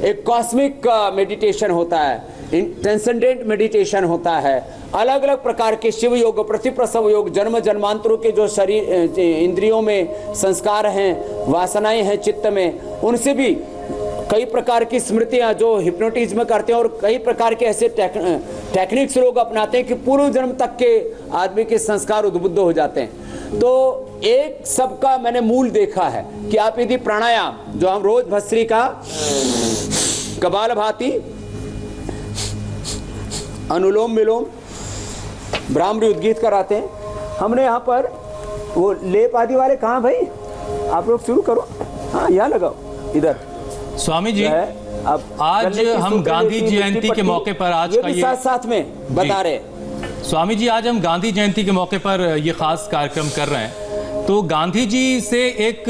एक कॉस्मिक मेडिटेशन होता है, ट्रांसेंडेंट मेडिटेशन होता है, अलग अलग प्रकार के शिव योग, प्रतिप्रसव योग, जन्म जन्मांतरों के जो शरीर इंद्रियों में संस्कार हैं, वासनाएं हैं चित्त में, उनसे भी कई प्रकार की स्मृतियां जो हिप्नोटिज्म करते हैं और कई प्रकार के ऐसे टेक्निक्स लोग अपनाते हैं कि पूर्व जन्म तक के आदमी के संस्कार उद्बुद्ध हो जाते हैं। तो एक सबका मैंने मूल देखा है कि आप यदि प्राणायाम जो हम रोज भस्त्रिका, कपालभाति, अनुलोम विलोम, ब्राह्मणी उद्गीत कराते हैं, हमने यहाँ पर वो लेप आदि वाले कहाँ भाई, आप लोग शुरू करो, हाँ यहाँ लगाओ इधर। स्वामी जी अब आज हम गांधी जयंती के मौके पर आज का ये साथ साथ में बता रहे स्वामी जी, आज हम गांधी जयंती के मौके पर ये खास कार्यक्रम कर रहे हैं। तो गांधी जी से एक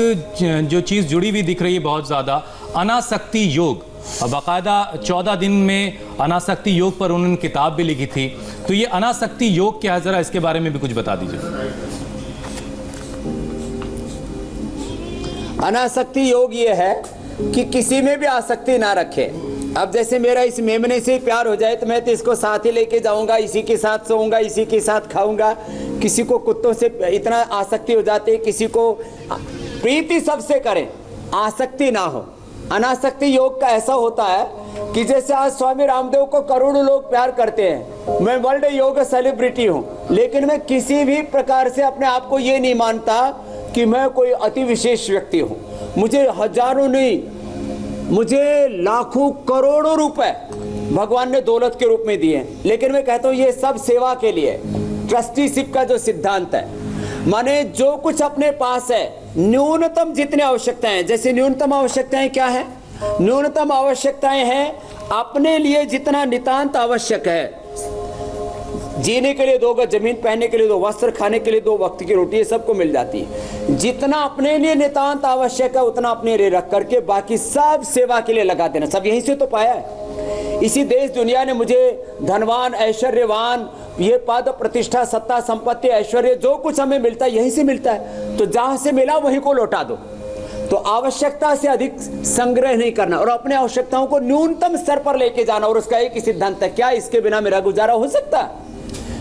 जो चीज जुड़ी हुई दिख रही है बहुत ज्यादा, अनासक्ति योग, और बाकायदा 14 दिन में अनासक्ति योग पर उन्होंने किताब भी लिखी थी। तो ये अनासक्ति योग क्या है, जरा इसके बारे में भी कुछ बता दीजिए। अनासक्ति योग ये है कि किसी में भी आसक्ति ना रखे। अब जैसे मेरा इस मेमने से प्यार हो जाए तो मैं तो इसको साथ ही लेके जाऊंगा, इसी के साथ सोऊंगा, इसी के साथ खाऊंगा। किसी को कुत्तों से इतना आसक्ति हो जाती है, किसी को प्रीति सबसे करें, आसक्ति ना हो। अनासक्ति योग का ऐसा होता है कि जैसे आज स्वामी रामदेव को करोड़ों लोग प्यार करते हैं, मैं वर्ल्ड योग सेलिब्रिटी हूं, लेकिन मैं किसी भी प्रकार से अपने आप को ये नहीं मानता कि मैं कोई अति विशेष व्यक्ति हूं। मुझे हजारों नहीं, मुझे लाखों करोड़ों रुपए भगवान ने दौलत के रूप में दिए, लेकिन मैं कहता हूं ये सब सेवा के लिए। ट्रस्टीशिप का जो सिद्धांत है, माने जो कुछ अपने पास है, न्यूनतम जितने आवश्यकताएं, जैसे न्यूनतम आवश्यकताएं क्या है, न्यूनतम आवश्यकताएं हैं अपने लिए जितना नितांत आवश्यक है, जीने के लिए 2 गज जमीन, पहनने के लिए 2 वस्त्र, खाने के लिए 2 वक्त की रोटी, ये सबको मिल जाती है। जितना अपने लिए नितांत आवश्यक है उतना अपने लिए रख करके बाकी सब सेवा के लिए लगा देना। सब यहीं से तो पाया है। इसी देश दुनिया ने मुझे धनवान, ऐश्वर्यवान, ये पद प्रतिष्ठा, सत्ता, संपत्ति, ऐश्वर्य जो कुछ हमें मिलता है यहीं से मिलता है। तो जहां से मिला वहीं को लौटा दो। तो आवश्यकता से अधिक संग्रह नहीं करना और अपने आवश्यकताओं को न्यूनतम स्तर पर लेके जाना, और उसका एक ही सिद्धांत है, क्या इसके बिना मेरा गुजारा हो सकता है?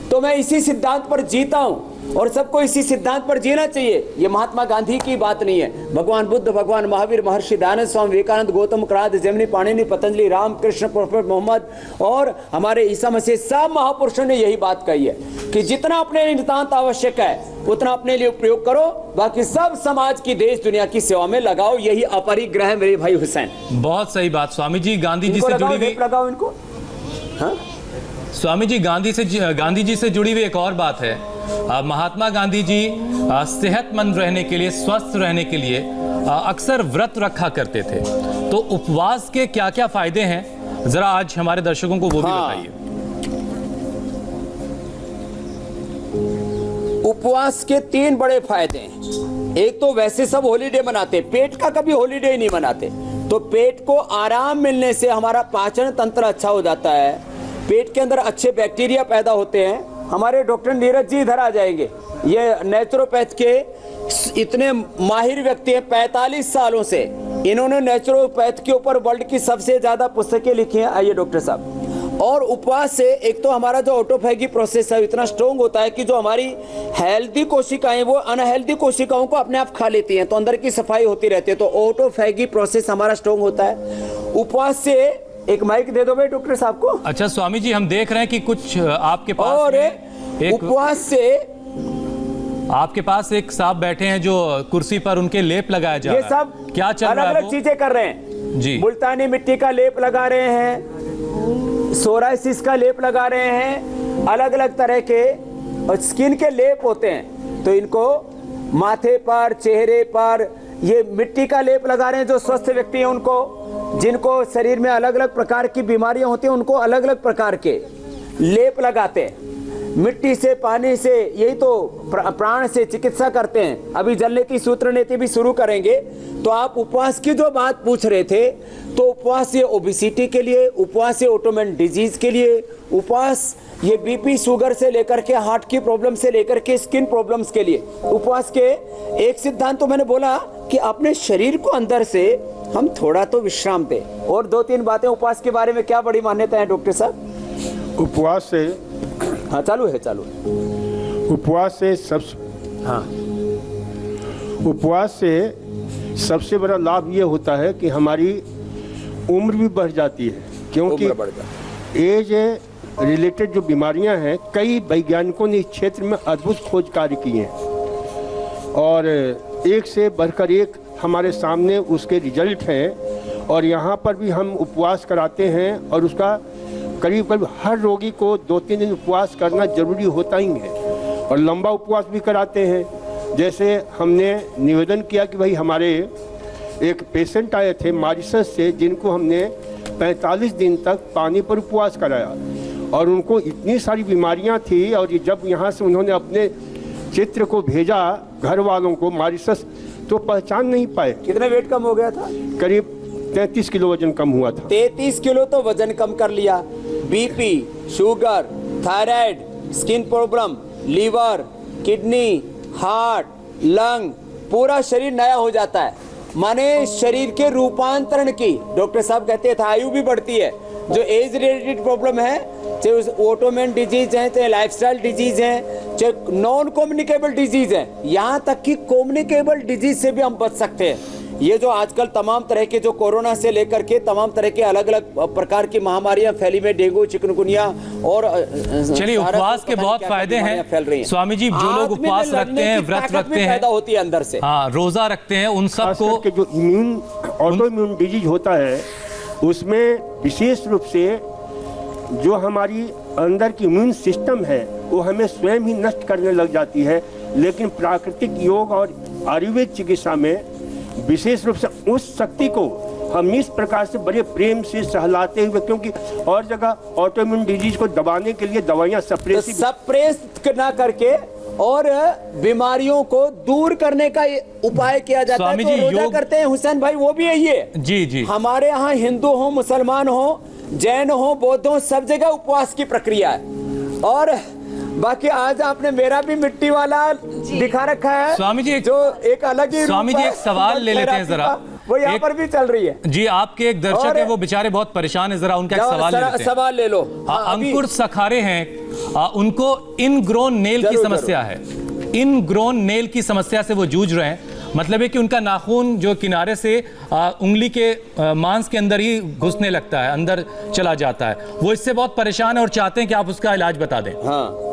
तो मैं इसी सिद्धांत पर जीता हूं और सबको इसी सिद्धांत पर जीना चाहिए। ये महात्मा गांधी की बात नहीं है, भगवान बुद्ध, भगवान महावीर, महर्षि दयानंद, स्वामी विवेकानंद, गौतम क्रांत, जेमिनी, पाणिनि, पतंजलि, राम कृष्ण, प्रोफेट मोहम्मद और हमारे ईसा मसीह, सब महापुरुषों ने यही बात कही है कि जितना अपने लिए नितांत आवश्यक है उतना अपने लिए उपयोग करो, बाकी सब समाज की, देश दुनिया की सेवा में लगाओ। यही अपरिग्रह है मेरे भाई हुसैन। बहुत सही बात स्वामी जी। गांधी जी से जुड़ी हुई, लगाओ इनको। हाँ स्वामी जी, गांधी जी से जुड़ी हुई एक और बात है। महात्मा गांधी जी सेहतमंद रहने के लिए, स्वस्थ रहने के लिए अक्सर व्रत रखा करते थे। तो उपवास के क्या क्या फायदे हैं, जरा आज हमारे दर्शकों को वो भी बताइए। उपवास के 3 बड़े फायदे हैं। एक तो वैसे सब हॉलीडे मनाते, पेट का कभी हॉलीडे ही नहीं मनाते। तो पेट को आराम मिलने से हमारा पाचन तंत्र अच्छा हो जाता है, पेट के अंदर अच्छे बैक्टीरिया पैदा होते हैं। हमारे डॉक्टर नीरज जी इधर आ जाएंगे, ये नेचुरोपैथ के इतने माहिर व्यक्ति हैं, 45 सालों से इन्होंने नेचुरोपैथ के ऊपर वर्ल्ड की सबसे ज्यादा पुस्तकें लिखी हैं। आइए डॉक्टर साहब। और उपवास से एक तो हमारा जो ऑटोफैगी प्रोसेस है इतना स्ट्रॉन्ग होता है कि जो हमारी हेल्दी कोशिकाएं वो अनहेल्दी कोशिकाओं को अपने आप खा लेती हैं, तो अंदर की सफाई होती रहती है, तो ऑटोफैगी प्रोसेस हमारा स्ट्रॉन्ग होता है। उपवास से एक माइक दे दो भाई डॉक्टर साहब को। अच्छा स्वामी जी, हम देख रहे हैं कि कुछ आपके पास और एक उपवास से आपके पास एक साहब बैठे हैं जो कुर्सी पर उनके लेप लगाया जा ये रहा है। सब क्या चल रहा है? अलग अलग चीजें कर रहे हैं जी। मुल्तानी मिट्टी का लेप लगा रहे हैं, सोराइसिस का लेप लगा रहे हैं, अलग अलग तरह के स्किन के लेप होते हैं। तो इनको माथे पर, चेहरे पर ये मिट्टी का लेप लगा रहे हैं। जो स्वस्थ व्यक्ति हैं उनको, जिनको शरीर में अलग अलग प्रकार की बीमारियां होती हैं, उनको अलग अलग प्रकार के लेप लगाते हैं। मिट्टी से, पानी से, यही तो प्राण से चिकित्सा करते हैं। अभी जल नीति, सूत्र नीति भी शुरू करेंगे। तो आप उपवास की जो बात पूछ रहे थे, तो उपवास ये ओबेसिटी के लिए, उपवास ये ऑटोइम्यून डिजीज के लिए, उपवास ये बीपी शुगर से लेकर के हार्ट की प्रॉब्लम से लेकर के स्किन प्रॉब्लम्स के लिए। उपवास के एक सिद्धांत तो मैंने बोला कि अपने शरीर को अंदर से हम थोड़ा तो विश्राम दें। और 2-3 बातें उपवास के बारे में क्या बड़ी मान्यता है डॉक्टर साहब? उपवास से, हाँ चालू है। उपवास से उपवास से सबसे बड़ा लाभ ये होता है कि हमारी उम्र भी बढ़ जाती है, क्योंकि एज रिलेटेड जो बीमारियां हैं, कई वैज्ञानिकों ने इस क्षेत्र में अद्भुत खोज कार्य किए हैं और एक से बढ़कर एक हमारे सामने उसके रिजल्ट हैं। और यहाँ पर भी हम उपवास कराते हैं और उसका करीब करीब हर रोगी को 2-3 दिन उपवास करना जरूरी होता ही है। और लंबा उपवास भी कराते हैं। जैसे हमने निवेदन किया कि भाई हमारे एक पेशेंट आए थे मॉरिशस से, जिनको हमने 45 दिन तक पानी पर उपवास कराया और उनको इतनी सारी बीमारियां थी। और जब यहाँ से उन्होंने अपने चित्र को भेजा घर वालों को मॉरिशस, तो पहचान नहीं पाए। कितना वेट कम हो गया था? करीब 33 किलो वजन कम हुआ था। 33 किलो तो वजन कम कर लिया। BP, sugar, thyroid, skin problem, liver, kidney, heart, lung, पूरा शरीर नया हो जाता है। माने शरीर के रूपांतरण की, डॉक्टर साहब कहते हैं आयु भी बढ़ती है। जो एज रिलेटेड प्रॉब्लम है, चाहे ऑटोइम्यून डिजीज है, चाहे लाइफस्टाइल डिजीज है, चाहे नॉन कम्युनिकेबल डिजीज है, यहाँ तक कि कम्युनिकेबल डिजीज से भी हम बच सकते हैं। ये जो आजकल तमाम तरह के, जो कोरोना से लेकर के तमाम तरह के अलग अलग प्रकार की महामारियां फैली में, डेंगू, चिकनगुनिया और चलिए, उपवास के बहुत फायदे हैं फैल रही हैं। स्वामी जी, जो लोग उपवास रखते हैं, व्रत रखते हैं, पैदा होती है अंदर से, हाँ, रोजा रखते हैं, उन सबको जो ऑटोइम्यून डिजीज होता है, उसमें विशेष रूप से जो हमारी अंदर की इम्यून सिस्टम है वो हमें स्वयं ही नष्ट करने लग जाती है। लेकिन प्राकृतिक योग और आयुर्वेद चिकित्सा में विशेष रूप से उस शक्ति को हम इस प्रकार से बड़े प्रेम से सहलाते हुए, क्योंकि और जगह ऑटोइम्यून डिजीज को दबाने के लिए दवाइयां सप्रेस ना करके और बीमारियों को दूर करने का उपाय किया जाता है। तो रोजा करते हैं हुसैन भाई, वो भी यही है। जी जी, हमारे यहाँ हिंदू हो, मुसलमान हो, जैन हो, बौद्ध हो, सब जगह उपवास की प्रक्रिया है। और बाकी आज आपने मेरा भी मिट्टी वाला दिखा रखा है स्वामी जी, जो एक अलग ही स्वामी रूप जी, है, एक सवाल ले लेते हैं थेरेपी जरा। का, वो यहाँ एक- पर भी चल रही है जी, आपके एक दर्शक और- है, वो बेचारे बहुत परेशान है, जरा उनका एक सवाल ले लेते हैं। सवाल ले लो। हाँ, अभी- अंकुर सखारे हैं, उनको इनग्रोन नेल की जरूर, समस्या है। इनग्रोन नेल की समस्या से वो जूझ रहे हैं। मतलब है कि उनका नाखून जो किनारे से उंगली के मांस के अंदर ही घुसने लगता है, अंदर चला जाता है। वो इससे बहुत परेशान है और चाहते हैं कि आप उसका इलाज बता दें। हाँ,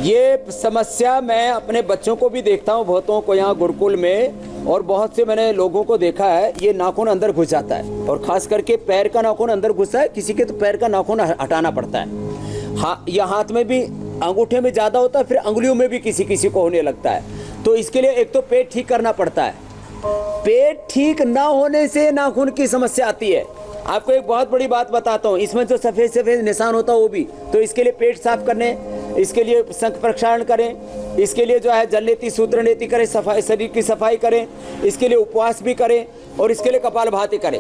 ये समस्या मैं अपने बच्चों को भी देखता हूँ, बहुतों को यहाँ गुरुकुल में, और बहुत से मैंने लोगों को देखा है। ये नाखून अंदर घुस जाता है, और खास करके पैर का नाखून अंदर घुसा है, किसी के तो पैर का नाखून हटाना पड़ता है। हाँ, या हाथ में भी, अंगूठे में ज्यादा होता है, फिर अंगुलियों में भी किसी किसी को होने लगता है। तो इसके लिए एक तो पेट ठीक करना पड़ता है। पेट ठीक ना होने से नाखून की समस्या आती है। आपको एक बहुत बड़ी बात बताता हूँ, इसमें जो सफेद सफेद निशान होता है वो भी, तो इसके लिए पेट साफ करने, इसके लिए शंख प्रक्षालन करें, इसके लिए जो है जल नीति सूत्र नीति करें, सफाई, शरीर की सफाई करें, इसके लिए उपवास भी करें, और इसके लिए कपालभाति करें,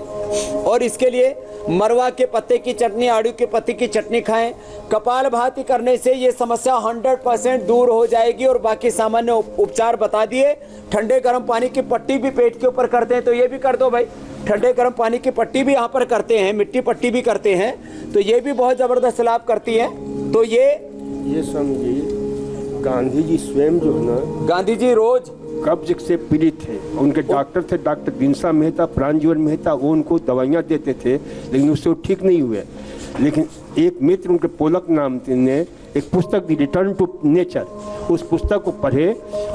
और इसके लिए मरवा के पत्ते की चटनी, आड़ू के पत्ते की चटनी खाएं। कपालभाति करने से ये समस्या 100% दूर हो जाएगी। और बाकी सामान्य उपचार बता दिए। ठंडे गर्म पानी की पट्टी भी पेट के ऊपर करते हैं, तो ये भी कर दो भाई। ठंडे गर्म पानी की पट्टी भी यहाँ पर करते हैं, मिट्टी पट्टी भी करते हैं, तो ये भी बहुत जबरदस्त लाभ करती है। तो ये समझिए, गांधी जी स्वयं जो है ना, गांधी जी रोज कब्ज से पीड़ित थे। उनके डॉक्टर थे डॉक्टर दिनसा मेहता, प्राणजीवन मेहता, वो उनको दवाइयाँ देते थे, लेकिन उससे वो ठीक नहीं हुए। लेकिन एक मित्र उनके पोलक नाम ने एक पुस्तक दी, रिटर्न टू नेचर, उस पुस्तक को पढ़े,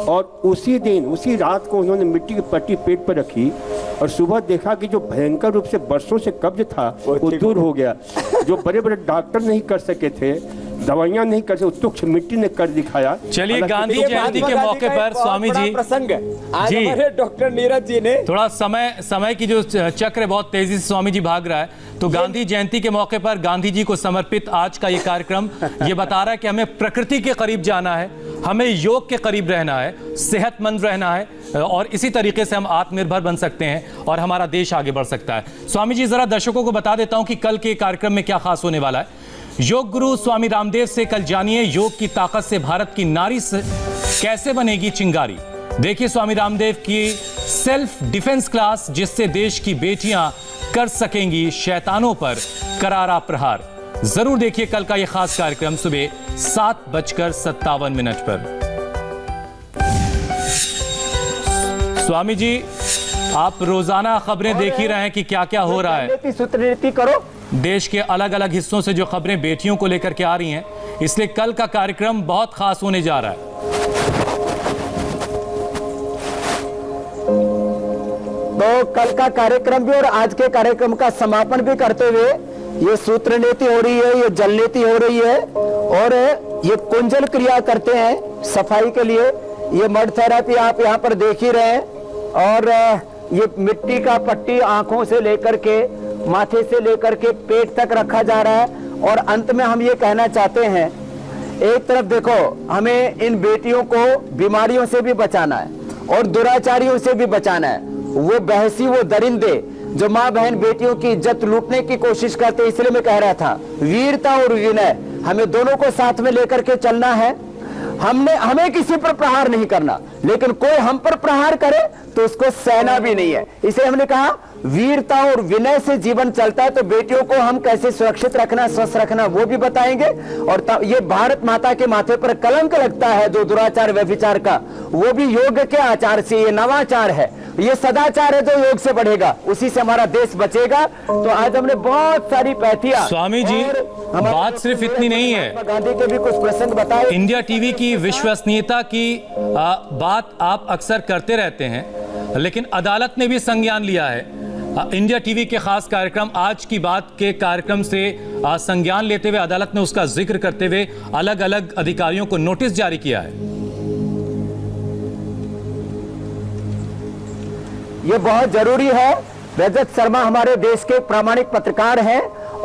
और उसी दिन उसी रात को उन्होंने मिट्टी की पट्टी पेट पर रखी, और सुबह देखा कि जो भयंकर रूप से बरसों से कब्ज था वो दूर हो गया। जो बड़े बड़े डॉक्टर नहीं कर सके थे, दवाइयां नहीं कर सके, तुच्छ मिट्टी ने कर दिखाया। चलिए, गांधी ये जयंती महात्मा के गांधी मौके का पर एक बहुत स्वामी बड़ा जी, प्रसंग है। आज जी। हमारे डॉक्टर नीरज जी ने थोड़ा समय की जो चक्र है बहुत तेजी से स्वामी जी भाग रहा है, तो गांधी जयंती के मौके पर गांधी जी को समर्पित आज का ये कार्यक्रम ये बता रहा है कि हमें प्रकृति के करीब जाना है, हमें योग के करीब रहना है, सेहतमंद रहना है, और इसी तरीके से हम आत्मनिर्भर बन सकते हैं और हमारा देश आगे बढ़ सकता है। स्वामी जी, जरा दर्शकों को बता देता हूं कि कल के कार्यक्रम में क्या खास होने वाला है। योग गुरु स्वामी रामदेव से कल जानिए योग की ताकत से भारत की नारी कैसे बनेगी चिंगारी। देखिए स्वामी रामदेव की सेल्फ डिफेंस क्लास, जिससे देश की बेटियां कर सकेंगी शैतानों पर करारा प्रहार। जरूर देखिए कल का यह खास कार्यक्रम सुबह 7:57 पर। स्वामी जी, आप रोजाना खबरें देख ही रहे हैं कि क्या क्या हो रहा है। सूत्र नीति करो। देश के अलग अलग हिस्सों से जो खबरें बेटियों को लेकर के आ रही हैं, इसलिए कल का कार्यक्रम बहुत खास होने जा रहा है। तो कल का कार्यक्रम भी और आज के कार्यक्रम का समापन भी करते हुए ये सूत्र नीति हो रही है, ये जल नीति हो रही है, और ये कुंजल क्रिया करते हैं सफाई के लिए। ये मड थेरेपी आप यहाँ पर देख ही रहे हैं, और ये मिट्टी का पट्टी आंखों से लेकर के, माथे से लेकर के पेट तक रखा जा रहा है। और अंत में हम ये कहना चाहते हैं, एक तरफ देखो, हमें इन बेटियों को बीमारियों से भी बचाना है और दुराचारियों से भी बचाना है। वो बहसी, वो दरिंदे जो माँ बहन बेटियों की इज्जत लूटने की कोशिश करते, इसलिए मैं कह रहा था वीरता और विनय, हमें दोनों को साथ में लेकर के चलना है। हमें किसी पर प्रहार नहीं करना, लेकिन कोई हम पर प्रहार करे तो उसको सहना भी नहीं है। इसलिए हमने कहा वीरता और विनय से जीवन चलता है। तो बेटियों को हम कैसे सुरक्षित रखना, स्वस्थ रखना, वो भी बताएंगे। और ये भारत माता के माथे पर कलंक लगता है जो दुराचार व्यभिचार का, वो भी योग के आचार से, ये नवाचार है, ये सदाचार है जो योग से बढ़ेगा, उसी से हमारा देश बचेगा। तो आज हमने बहुत सारी पैथियां, स्वामी जी, बात सिर्फ इतनी नहीं है, गांधी के भी कुछ प्रसंग बताए। इंडिया टीवी की विश्वसनीयता की बात आप अक्सर करते रहते हैं, लेकिन अदालत ने भी संज्ञान लिया है। इंडिया टीवी के खास कार्यक्रम आज की बात के कार्यक्रम से संज्ञान लेते हुए अदालत ने उसका जिक्र करते हुए अलग अलग अधिकारियों को नोटिस जारी किया है। ये बहुत जरूरी है। रजत शर्मा हमारे देश के प्रामाणिक पत्रकार हैं,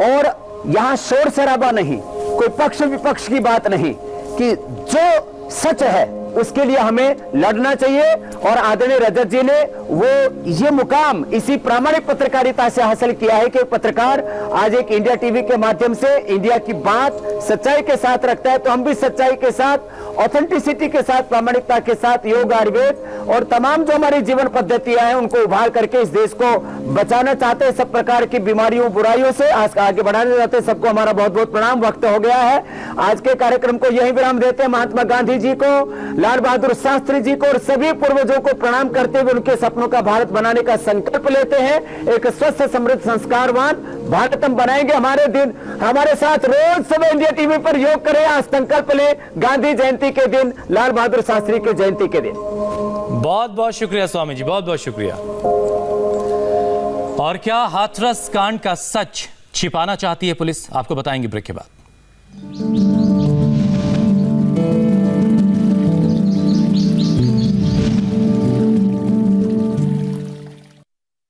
और यहाँ शोर शराबा नहीं, कोई पक्ष विपक्ष की बात नहीं, कि जो सच है उसके लिए हमें लड़ना चाहिए। और आदरणीय रजत जी ने वो ये मुकाम इसी प्रामाणिक पत्रकारिता से हासिल किया है कि एक पत्रकार आज एक इंडिया टीवी के माध्यम से इंडिया की बात सच्चाई के साथ रखता है। तो हम भी सच्चाई के साथ, ऑथेंटिसिटी के साथ, प्रामाणिकता के साथ योग, आयुर्वेद और तमाम जो हमारी जीवन पद्धतियां हैं उनको उभार करके इस देश को बचाना चाहते हैं सब प्रकार की बीमारियों, बुराइयों से आज आगे बढ़ाने चाहते हैं। सबको हमारा बहुत बहुत प्रणाम। वक्त हो गया है, आज के कार्यक्रम को यही विराम देते हैं। महात्मा गांधी जी को, लाल बहादुर शास्त्री जी को और सभी पूर्वजों को प्रणाम करते हुए उनके सपनों का भारत बनाने का संकल्प लेते हैं। एक स्वस्थ, समृद्ध, संस्कारवान भारत हम बनाएंगे। हमारे दिन, हमारे साथ रोज सुबह इंडिया टीवी पर योग करें। आज संकल्प ले, गांधी जयंती के दिन, लाल बहादुर शास्त्री की जयंती के दिन। बहुत बहुत शुक्रिया स्वामी जी, बहुत बहुत शुक्रिया। और क्या हाथरस कांड का सच छिपाना चाहती है पुलिस? आपको बताएंगे ब्रेक के बाद।